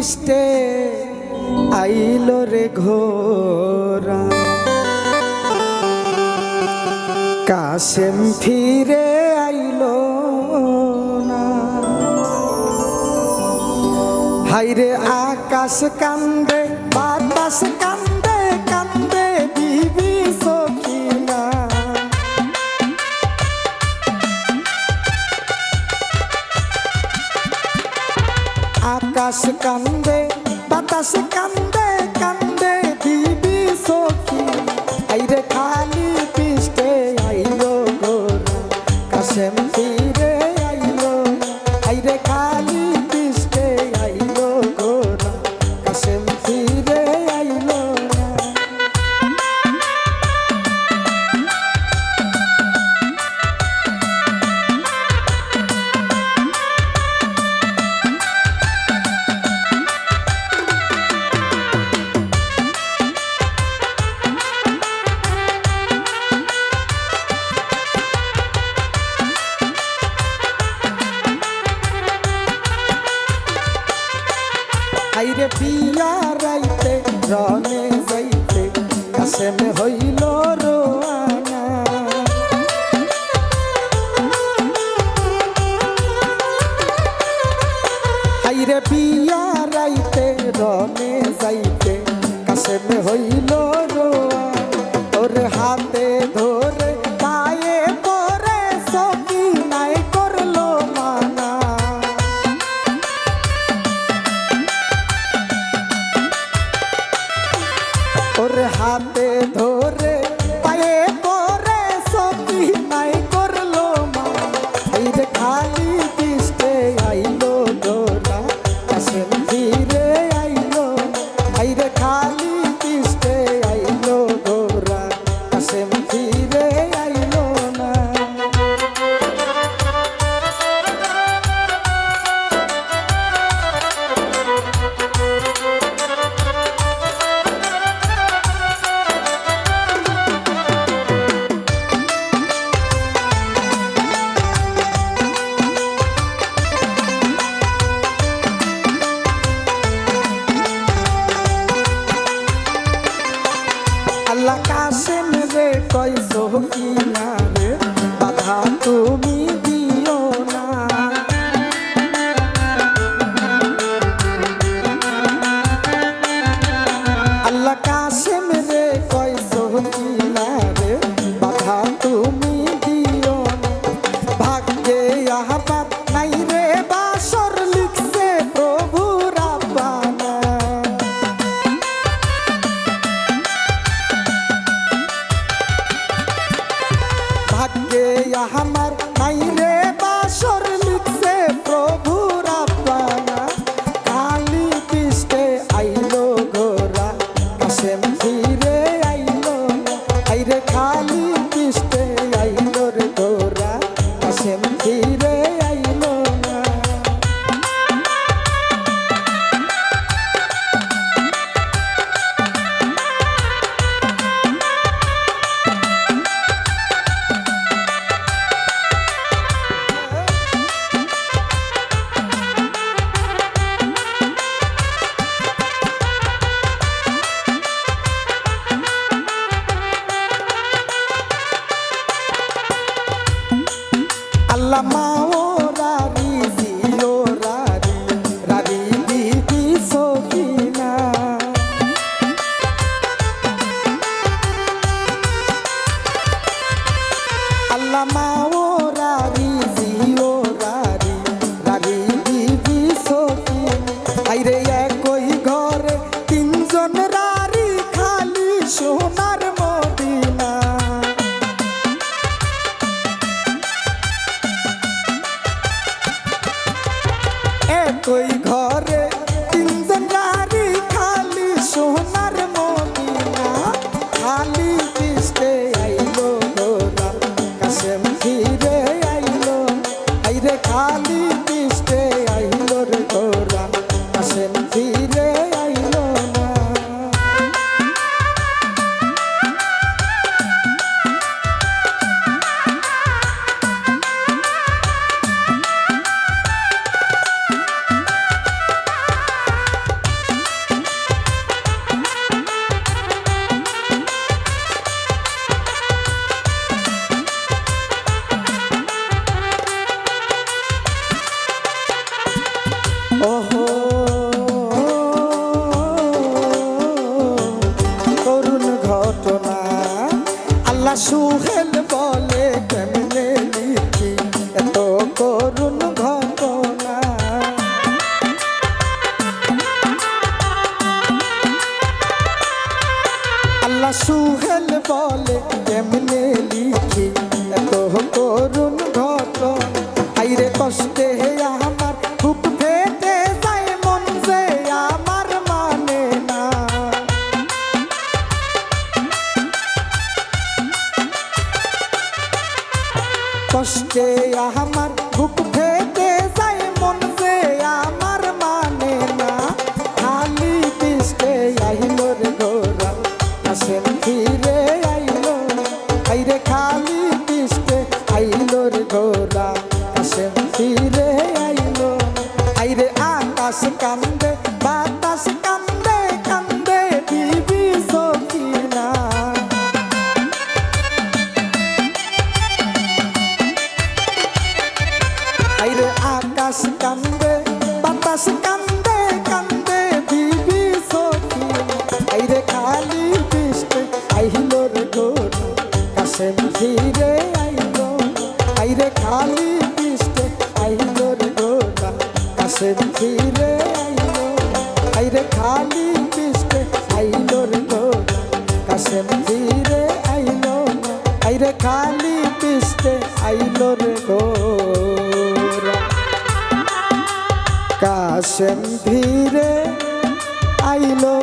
পৃষ্ঠে আইলো রে ঘোরা, কাশেম ফিরে আইলো না। হাইরে আকাশ কান্দে বাতাস কান্দে কান্দে বিবি সখিনা, আকাশ কান্দে বাতাস কান্দে কান্দে বিবি সখিনা। আইরে খালি পৃষ্ঠে আইলো গোরা, কাশেম ফিরে আইলো না। আইরে খালি পৃষ্ঠে আইলো গোরা, কাশেম ফিরে আইলো না। আইরে পিয়া রাইতে রনে যাইতে কাশেম হইল রোয়ানা। আইরে পিয়া রাইতে রনে যাইতে কাশেম হইল রোয়ানা। তোর হাতে ধরে পায়ে পরে সখিনায় করলো মানা। ওর হাতে ধরে পায়ে পরে সখিনায় করলো মানা। আইরে খালি পৃষ্ঠে আইলো গোরা, কাশেম ফিরে আইলো না। আইরে খালি পৃষ্ঠে আইলো গোরা, কাশেম ফিরে আইলো না। আল্লাহ কাশেম রে কই সখিনা রে, বাধা তুমি দিও না। আল্লাহ কাশেম রে কই সখিনা রে, বাধা তুমি দিও না। ভাগ্যে আহ্বান নাই রে বাসর লিখছে প্রভু রাব্বানা। ভাগ্যে আমার নাই রে বাসর লিখছে প্রভু রাব্বানা। খালি পৃষ্ঠে আইলো গোরা, কাশেম ফিরে আইলো না। আইরে খালি পৃষ্ঠে আইলো রে গোরা, কাশেম ফিরে আইলো না। আল্লাহ মাও রারি জিও রারি, রারি বিবি সখিনা। আল্লাহ মাও রারি জিও রারি, রারি বিবি সখিনা। আইরে একই ঘরে তিনজন রারি, খালি সোনার মদিনা। একই ঘরে তিনজন রারি, খালি সোনার মদিনা। খালি পৃষ্ঠে আইলো গোরা, কাশেম ফিরে সুহেল বলে কেমনে লিখি এত করুণ ঘটনা। আল্লাহ সুহেল বলে কেমনে লিখি এত করুণ ঘটনা। আইরে কষ্টে আমার বুক ফেটে যায় মন যে আমার মানে না। কষ্টে আমার বুক ফেটে যায় মন যে আমার মানে না। খালি পিষ্টে আইলো রে গোরা আসেন ফিরে আইলো। আইরে খালি পিষ্টে আইলো রে গোরা আসেন ফিরে আইলো। আইরে আকাশ কান্দে বাতাস কান্দে কান্দে বিবি সখিনা। আইরে আকাশ কান্দে বাতাস কান্দে কান্দে বিবি সখিনা। আইরে খালি পিষ্টে আইলো রে গোরা কাশেম ফিরে আইলো। আইরে খালি পিষ্টে আইলো রে গোরা কাশেম ফিরে আইলো। আইরে খালি পিষ্টে আইলো রে গোরা কাশেম ফিরে আইলো। আইরে খালি পিষ্টে আইলো রে গোরা কাশেম ফিরে আইলো।